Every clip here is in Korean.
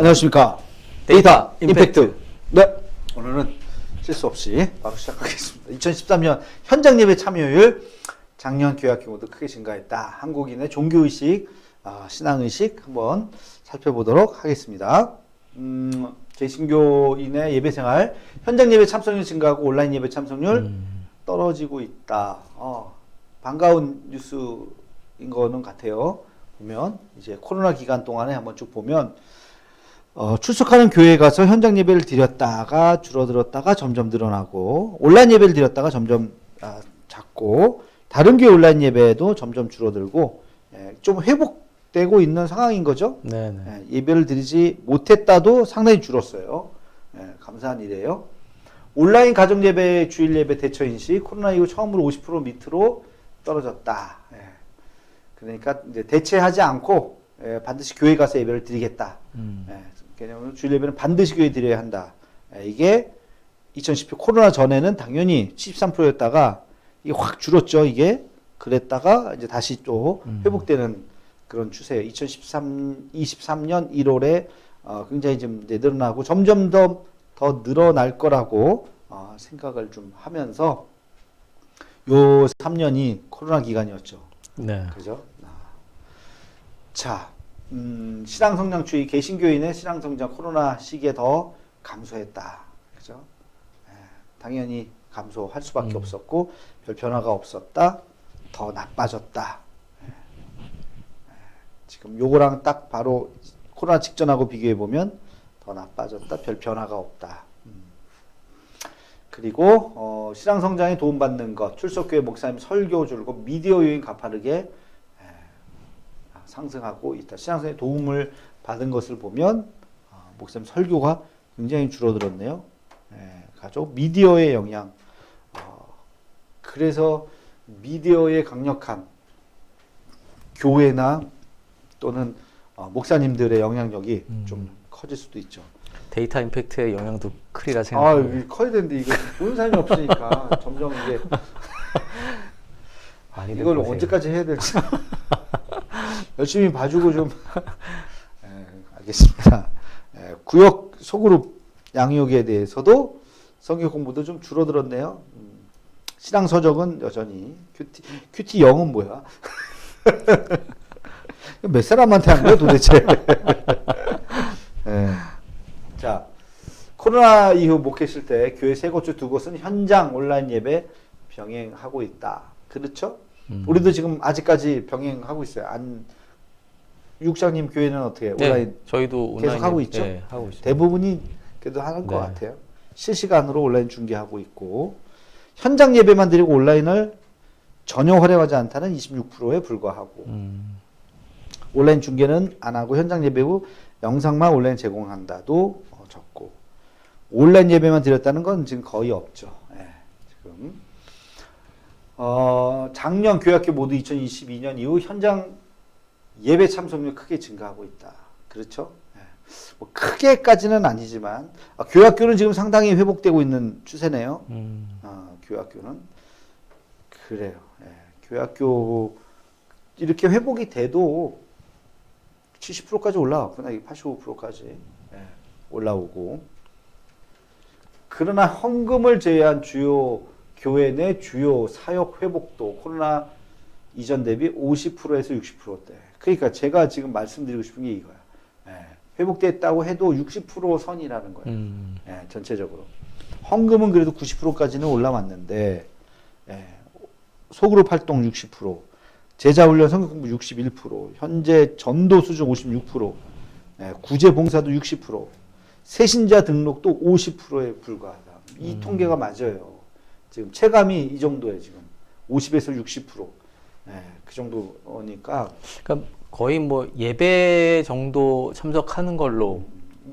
안녕하십니까. 데이터 임팩트. 네. 오늘은 실수 없이 바로 시작하겠습니다. 2013년 현장 예배 참여율 작년 교회 규모도 크게 증가했다. 한국인의 종교의식, 신앙의식 한번 살펴보도록 하겠습니다. 개신교인의 예배 생활, 현장 예배 참석률 증가하고 온라인 예배 참석률 떨어지고 있다. 반가운 뉴스인 거는 같아요. 보면 이제 코로나 기간 동안에 한번 쭉 보면 출석하는 교회에 가서 현장 예배를 드렸다가 줄어들었다가 점점 늘어나고 온라인 예배를 드렸다가 점점 작고 다른 교회 온라인 예배도 점점 줄어들고 좀 회복되고 있는 상황인 거죠. 네네. 예배를 드리지 못했다도 상당히 줄었어요. 감사한 일이에요. 온라인 가정 예배, 주일 예배 대처인식 코로나 이후 처음으로 50% 밑으로 떨어졌다. 그러니까 이제 대체하지 않고 반드시 교회 가서 예배를 드리겠다. 왜냐하면 주일 예배는 반드시 교회에 드려야 한다. 이게 2010 코로나 전에는 당연히 73%였다가 이게 확 줄었죠. 이게 그랬다가 이제 다시 또 회복되는 그런 추세예요. 23년 1월에 굉장히 좀 늘어나고 점점 더 늘어날 거라고 생각을 좀 하면서 요 3년이 코로나 기간이었죠. 네. 그죠? 자, 신앙 성장주의 개신교인의 신앙 성장 코로나 시기에 더 감소했다. 그죠? 당연히 감소할 수밖에 없었고 별 변화가 없었다. 더 나빠졌다. 지금 요거랑 딱 바로 코로나 직전하고 비교해 보면 더 나빠졌다. 별 변화가 없다. 그리고 신앙 성장에 도움받는 것, 출석교회 목사님 설교 줄고 미디어 요인 가파르게 상승하고 있다. 신앙생활에 도움을 받은 것을 보면 목사님 설교가 굉장히 줄어들었네요. 가족 미디어의 영향. 그래서 미디어의 강력한 교회나 또는 목사님들의 영향력이 좀 커질 수도 있죠. 데이터 임팩트의 영향도 크리라 생각합니다. 커야 되는데 이거 보는 사람이 없으니까 점점 이게 이걸 보세요. 언제까지 해야 될지 열심히 봐주고 좀 알겠습니다. 구역 소그룹 양육에 대해서도 성경 공부도 좀 줄어들었네요. 신앙 서적은 여전히 큐티 0은 뭐야? 몇 사람한테 한 거야 도대체? 자, 코로나 이후 목회실 때 교회 세 곳 중 두 곳은 현장 온라인 예배 병행하고 있다. 그렇죠? 우리도 지금 아직까지 병행하고 있어요. 육장님 교회는 어떻게 온라인? 저희도 계속 온라인 하고 있죠. 하고 있습니다. 대부분이 그래도 하는 것 같아요. 실시간으로 온라인 중계하고 있고 현장 예배만 드리고 온라인을 전혀 활용하지 않다는 26%에 불과하고 온라인 중계는 안 하고 현장 예배 후 영상만 온라인 제공한다도 적고 온라인 예배만 드렸다는 건 지금 거의 없죠. 지금 작년 교회학교 모두 2022년 이후 현장 예배 참석률 크게 증가하고 있다. 그렇죠? 뭐 크게까지는 아니지만 교회학교는 지금 상당히 회복되고 있는 추세네요. 교회학교는 그래요. 교회학교 이렇게 회복이 돼도 70%까지 올라왔구나. 85%까지 올라오고 그러나 헌금을 제외한 주요 교회 내 주요 사역 회복도 코로나 이전 대비 50%에서 60%대. 그러니까 제가 지금 말씀드리고 싶은 게 이거야. 회복됐다고 해도 60% 선이라는 거예요. 전체적으로. 헌금은 그래도 90%까지는 올라왔는데 소그룹 활동 60%, 제자훈련 성경공부 61%, 현재 전도 수준 56%, 구제 봉사도 60%, 새신자 등록도 50%에 불과하다. 이 통계가 맞아요. 지금 체감이 이 정도예요. 지금 50에서 60%. 그 정도니까. 그러니까 거의 뭐 예배 정도 참석하는 걸로.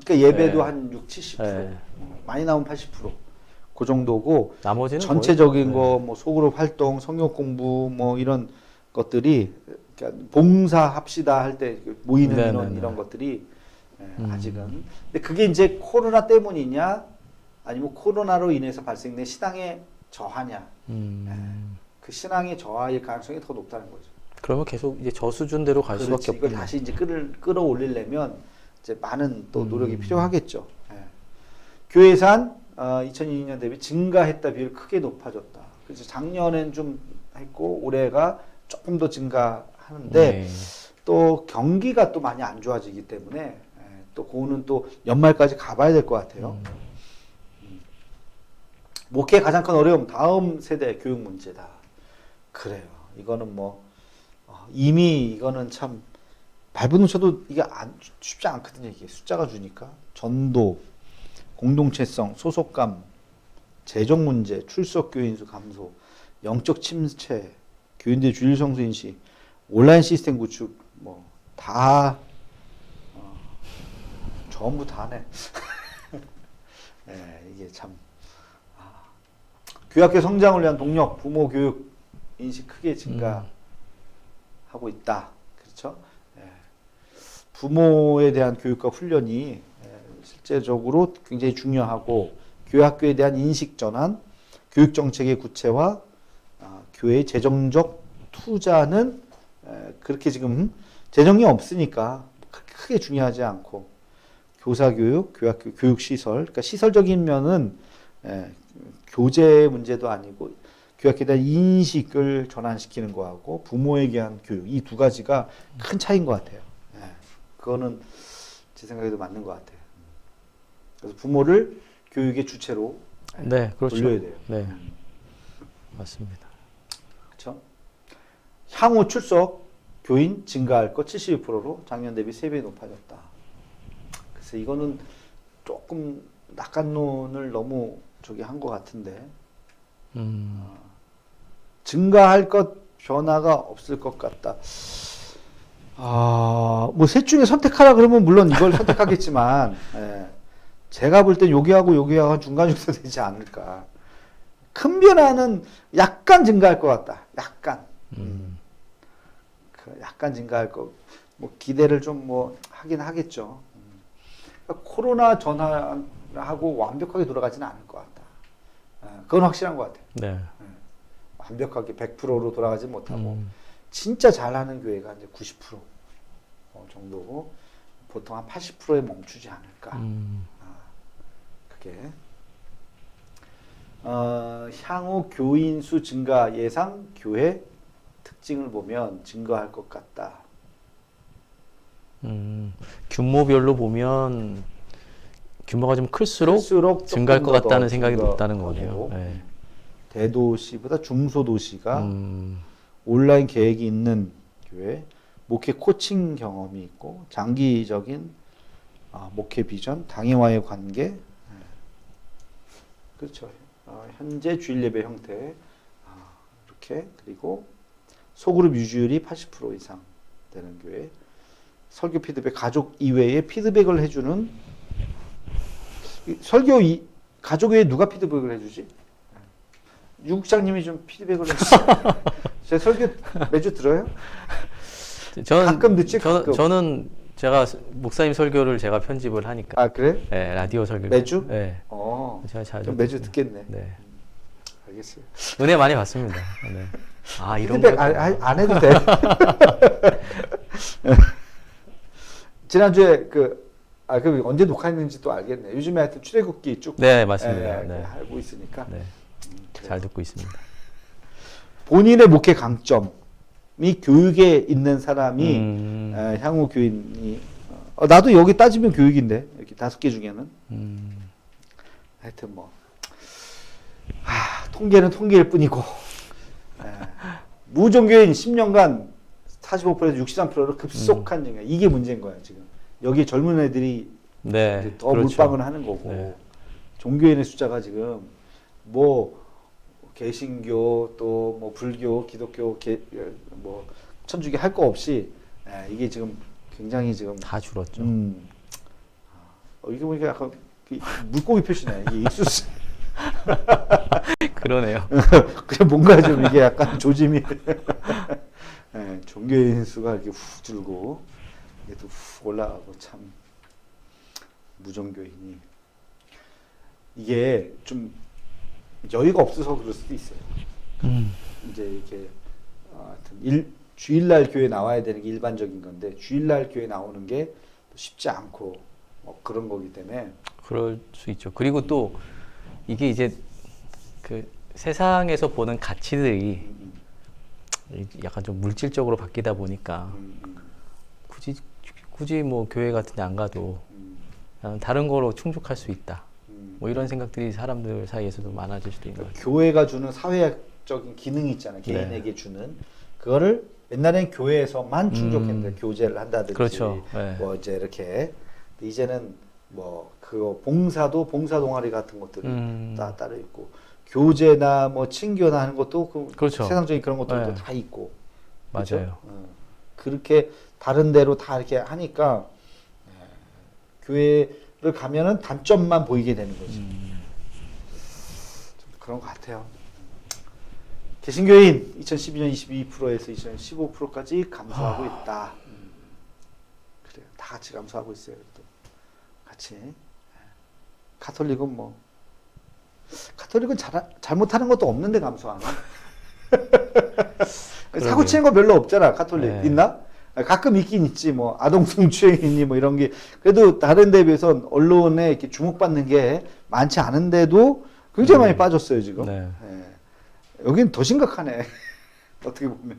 그러니까 예배도 한 6, 70%. 많이 나오면 80%. 그 정도고. 나머지는 전체적인 거, 뭐 소그룹 활동, 성경 공부, 뭐 이런 것들이 그러니까 봉사합시다 할 때 모이는 이런 것들이 아직은. 근데 그게 이제 코로나 때문이냐, 아니면 코로나로 인해서 발생된 신앙의 저하냐. 그 신앙의 저하일 가능성이 더 높다는 거죠. 그러면 계속 이제 저 수준대로 갈 수밖에 없고. 이걸 다시 이제 끌어올리려면 이제 많은 또 노력이 필요하겠죠. 예. 교회 예산 2022년 대비 증가했다 비율 크게 높아졌다. 그래서 작년엔 좀 했고 올해가 조금 더 증가하는데 네. 또 경기가 또 많이 안 좋아지기 때문에 또 그거는 또 연말까지 가봐야 될 것 같아요. 목회 가장 큰 어려움 다음 세대 교육 문제다. 그래요. 이거는 뭐 이미 이거는 참 밟은 쳐도 이게 쉽지 않거든요. 이게 숫자가 주니까 전도, 공동체성, 소속감, 재정 문제, 출석 교인 수 감소, 영적 침체, 교인들 주일 성수 인식, 온라인 시스템 구축 뭐 다 전부 다네. 네, 이게 참 교학교 성장을 위한 동력, 부모 교육 인식 크게 증가하고 있다. 그렇죠? 예. 부모에 대한 교육과 훈련이 실제적으로 굉장히 중요하고 교학교에 대한 인식 전환, 교육 정책의 구체화, 교회의 재정적 투자는 그렇게 지금 재정이 없으니까 크게 중요하지 않고 교사 교육, 교학교 교육 시설, 그러니까 시설적인 면은 교재 문제도 아니고 교학에 대한 인식을 전환시키는 거하고 부모에 대한 교육 이 두 가지가 큰 차이인 것 같아요. 그거는 제 생각에도 맞는 것 같아요. 그래서 부모를 교육의 주체로 네, 그렇죠. 돌려야 돼요. 네, 맞습니다. 그렇죠? 향후 출석 교인 증가할 것 72%로 작년 대비 3배 높아졌다. 그래서 이거는 조금 낙관론을 너무 저기 한 것 같은데 증가할 것 변화가 없을 것 같다. 뭐 셋 중에 선택하라 그러면 물론 이걸 선택하겠지만 제가 볼 땐 여기하고 중간 정도 되지 않을까. 큰 변화는 약간 증가할 것 같다. 약간. 약간 증가할 거. 뭐 기대를 좀 뭐 하긴 하겠죠. 그러니까 코로나 전환하고 완벽하게 돌아가지는 않을 것 같다. 그건 확실한 것 같아요. 네. 완벽하게 100%로 돌아가지 못하고 진짜 잘하는 교회가 이제 90% 정도고 보통 한 80%에 멈추지 않을까. 그게 향후 교인 수 증가 예상 교회 특징을 보면 증가할 것 같다. 규모별로 보면 규모가 좀 클수록 증가할 것 같다는 생각이 높다는 거네요. 네. 대도시보다 중소도시가 온라인 계획이 있는 교회, 목회 코칭 경험이 있고 장기적인 목회 비전, 당회와의 관계, 그렇죠. 현재 주일 예배 형태 이렇게 그리고 소그룹 유지율이 80% 이상 되는 교회, 설교 피드백 가족 이외에 피드백을 해주는 가족 외에 누가 피드백을 해주지? 유국장님이 좀 피드백을 해주세요. 제 설교 매주 들어요? 가끔 듣지 가끔. 저는 제가 목사님 설교를 제가 편집을 하니까. 그래? 네, 라디오 설교. 매주? 네. 제가 자주 매주 듣겠네. 네. 알겠어요. 은혜 많이 받습니다. 네. 이런 피드백 안 해도 돼. 지난주에 그럼 언제 녹화했는지 또 알겠네. 요즘에 하여튼 출애굽기 쭉. 네, 맞습니다. 네. 알고 있으니까. 네. 잘 듣고 있습니다. 본인의 목회 강점이 교육에 있는 사람이 향후 교인이 나도 여기 따지면 교육인데 이렇게 5개 중에는 하여튼 뭐 통계는 통계일 뿐이고 무종교인 10년간 45%에서 63%로 급속한 증가. 이게 문제인 거야 지금. 여기 젊은 애들이 네, 더 그렇죠. 몰빵을 하는 거고 네. 종교인의 숫자가 지금 뭐 개신교 또 뭐 불교, 기독교, 뭐 천주교 할 거 없이 이게 지금 굉장히 지금 다 줄었죠. 이게 보니까 약간 물고기 표시네. 이게 입수스. 그러네요. 그냥 뭔가 좀 이게 약간 조짐이 종교인 수가 이렇게 훅 줄고 이게 또 훅 올라가고 참 무종교인이 이게 좀 여유가 없어서 그럴 수도 있어요. 이제 이렇게 하여튼 주일날 교회 나와야 되는 게 일반적인 건데 주일날 교회 나오는 게 쉽지 않고 그런 거기 때문에 그럴 수 있죠. 그리고 또 이게 이제 그 세상에서 보는 가치들이 약간 좀 물질적으로 바뀌다 보니까 굳이 뭐 교회 같은 데 안 가도 다른 거로 충족할 수 있다. 뭐 이런 생각들이 사람들 사이에서도 많아질 수도 있는 거죠. 교회가 주는 사회적인 기능이 있잖아요. 개인에게 주는 그거를 옛날엔 교회에서만 충족했는데 교제를 한다든지 그렇죠. 네. 뭐 이제 이렇게 이제는 뭐 그 봉사도 봉사 동아리 같은 것들이 다 따로 있고 교제나 뭐 친교나 하는 것도 그렇죠. 세상적인 그런 것들도 네. 다 있고 맞아요. 그렇죠? 그렇게 다른 데로 다 이렇게 하니까 교회를 가면은 단점만 보이게 되는 거지. 좀 그런 것 같아요. 개신교인 2012년 22%에서 2015%까지 감소하고 있다. 그래요. 다 같이 감소하고 있어요. 또 같이. 카톨릭은 잘못하는 것도 없는데 감소하는. 사고 치는 거 별로 없잖아. 카톨릭 네. 있나? 가끔 있긴 있지. 뭐 아동 성추행이니 뭐 이런 게 그래도 다른 데 비해서 언론에 이렇게 주목받는 게 많지 않은데도 굉장히 많이 빠졌어요 지금. 네. 여긴 더 심각하네. 어떻게 보면.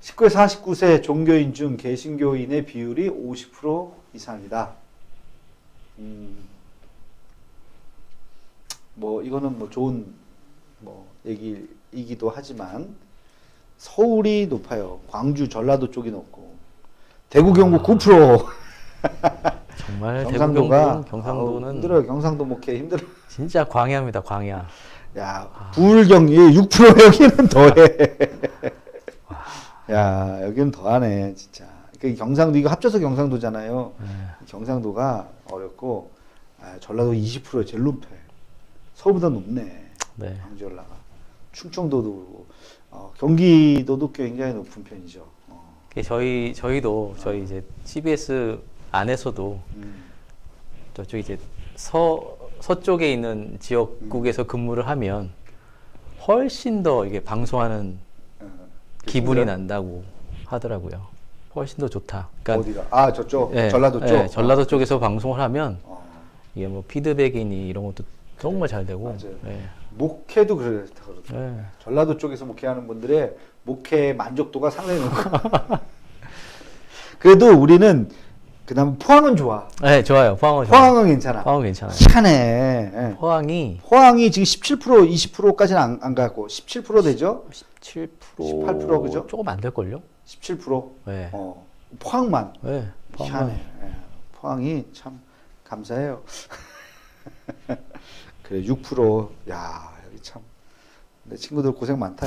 19에서 49세 종교인 중 개신교인의 비율이 50% 이상이다. 뭐 이거는 뭐 좋은 뭐 얘기이기도 하지만 서울이 높아요. 광주, 전라도 쪽이 높고 대구, 경북 9%. 정말 경상도가 경상도는 힘들어요. 경상도 목회 힘들어. 진짜 광야입니다. 광야. 야, 부울경이 6% 여기는 더해. 야, 여기는 더하네, 진짜. 그 경상도 이거 합쳐서 경상도잖아요. 경상도가 어렵고 전라도 20%에 제일 높아. 서울보다 높네. 네. 광주 올라가. 충청도도 그렇고 경기도도 굉장히 높은 편이죠. 저희도 저희 이제 CBS 안에서도 저쪽 이제 서쪽에 있는 지역국에서 근무를 하면 훨씬 더 이게 방송하는 기분이 난다고 하더라고요. 훨씬 더 좋다. 그러니까 어디가? 아, 저쪽? 네, 전라도 쪽? 네, 전라도 쪽에서 방송을 하면 이게 뭐 피드백이니 이런 것도 정말 잘 되고. 맞아요. 네. 목회도 그렇더라고요. 네. 전라도 쪽에서 목회하는 분들의 목회 만족도가 상당히 높고. 그래도 우리는 그다음 포항은 좋아. 네, 좋아요. 포항은 좋아요. 포항은 괜찮아. 포항은 괜찮아요. 희한해. 예. 포항이 지금 17% 20%까지는 안 가고 17% 되죠? 17% 18% 그죠? 조금 안 될걸요? 17%. 네. 포항만. 네. 희한해. 예. 포항이 참 감사해요. 그래 6%. 야, 여기 참 내 친구들 고생 많다.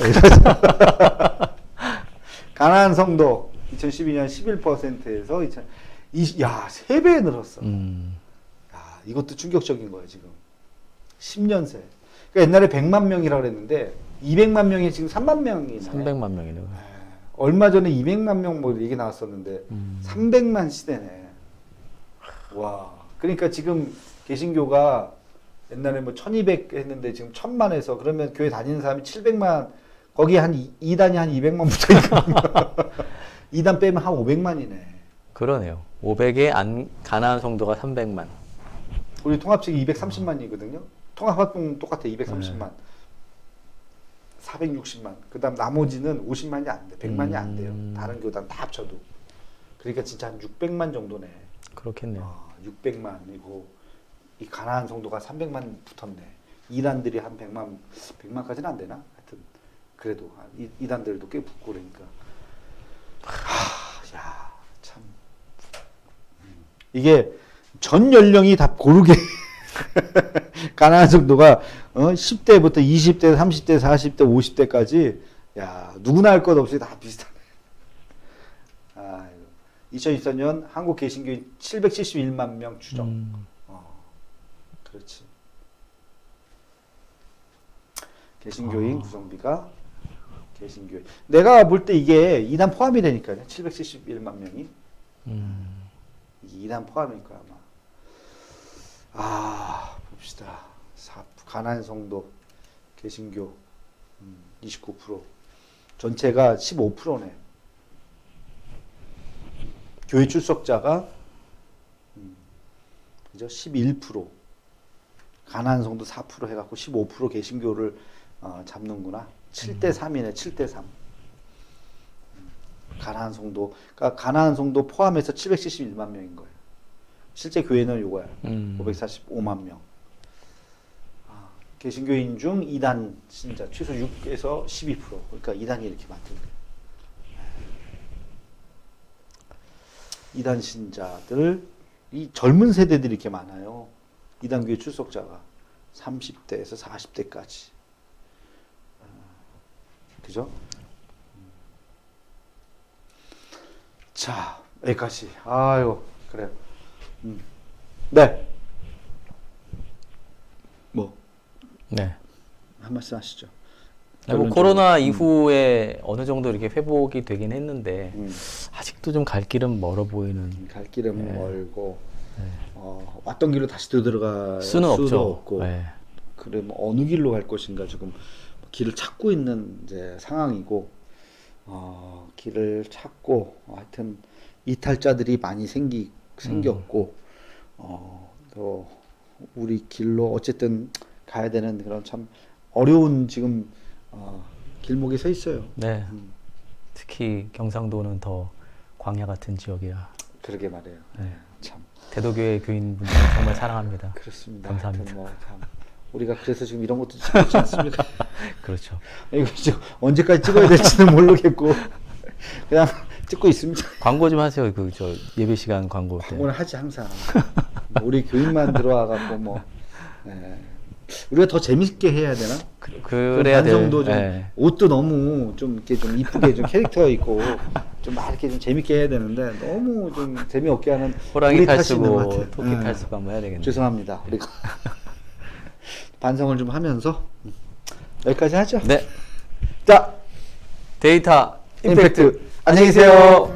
가나안 성도 2012년 11%에서 야, 3배 늘었어. 야, 이것도 충격적인 거예요, 지금. 10년 새. 그러니까 옛날에 100만 명이라고 그랬는데 200만 명이 지금 3만 명이네. 300만 명이네요. 얼마 전에 200만 명 뭐 얘기 나왔었는데 300만 시대네. 와. 그러니까 지금 개신교가 옛날에 뭐 1200 했는데 지금 1000만 해서 그러면 교회 다니는 사람이 700만 거기 한 2단이 한 200만 붙어있거든요. 2단 빼면 한 500만이네. 그러네요. 500에 가나안 성도가 300만. 우리 통합식이 230만이거든요. 통합활동 똑같아. 230만. 460만. 그 다음 나머지는 50만이 안 돼. 100만이 안 돼요. 다른 교단 다 합쳐도. 그러니까 진짜 한 600만 정도네. 그렇겠네요. 600만이고 이 가나안 성도가 300만 붙었네. 이단들이 한 100만까지는 안 되나? 하여튼 그래도 이단들도 꽤 붙고 그러니까. 야, 참. 이게 전 연령이 다 고르게 가나안 성도가 10대부터 20대, 30대, 40대, 50대까지 야, 누구나 할 것 없이 다 비슷하네. 2024년 한국 개신교인 771만 명 추정. 그렇지. 개신교인 구성비가 개신교인. 내가 볼 때 이게 2단 포함이 되니까요. 771만 명이. 2단 포함일 거야 아마. 봅시다. 가나안 성도 개신교 29%. 전체가 15%네. 교회 출석자가 그죠? 11%, 가나안 성도 4% 해갖고 15% 개신교를 잡는구나. 7대 3이네. 7대 3. 가나안 성도, 그러니까 가나안 성도 포함해서 771만 명인 거예요. 실제 교회는 요거야. 545만 명. 개신교인 중 2단 신자 최소 6에서 12%. 그러니까 2단이 이렇게 많던 거예요. 2단 신자들, 이 젊은 세대들이 이렇게 많아요. 2단 교회 출석자가 30대에서 40대까지. 그죠? 자, 여기까지. 아유, 그래요. 네. 뭐, 네. 한 말씀 하시죠. 뭐 코로나 이후에 어느 정도 이렇게 회복이 되긴 했는데 음. 아직도 좀 갈 길은 멀어 보이는. 갈 길은 네. 멀고, 네. 왔던 길로 다시 되돌아갈 수는 수도 없죠. 없고, 네. 그럼 어느 길로 갈 것인가 지금 길을 찾고 있는 이제 상황이고, 길을 찾고, 하여튼 이탈자들이 많이 생겼고, 또 우리 길로 어쨌든 가야 되는 그런 참 어려운 지금 길목에 서 있어요. 네. 특히 경상도는 더 광야 같은 지역이라. 그러게 말해요. 네. 참 대도교회 교인분들 정말 사랑합니다. 그렇습니다. 감사합니다. 하여튼 참 우리가 그래서 지금 이런 것도 찍고 있지 않습니까? 그렇죠. 이거 지금 언제까지 찍어야 될지는 모르겠고 그냥 찍고 있습니다. 광고 좀 하세요. 그 저 예배 시간 광고 때. 광고는 하지 항상. 우리 교인만 들어와 갖고 뭐 우리가 더 재밌게 해야 되나? 그래야 될. 반성도 좀 네. 옷도 너무 좀 이렇게 좀 이쁘게 좀 캐릭터 있고 좀 막 이렇게 좀 재밌게 해야 되는데 너무 좀 재미없게 하는 호랑이 우리 탈 탓인 것 쓰고 같아요. 토끼 탈 쓰고 한번 해야 되겠네요. 죄송합니다. 우리가 반성을 좀 하면서 여기까지 하죠. 네. 자, 데이터 임팩트. 임팩트. 안녕히 계세요.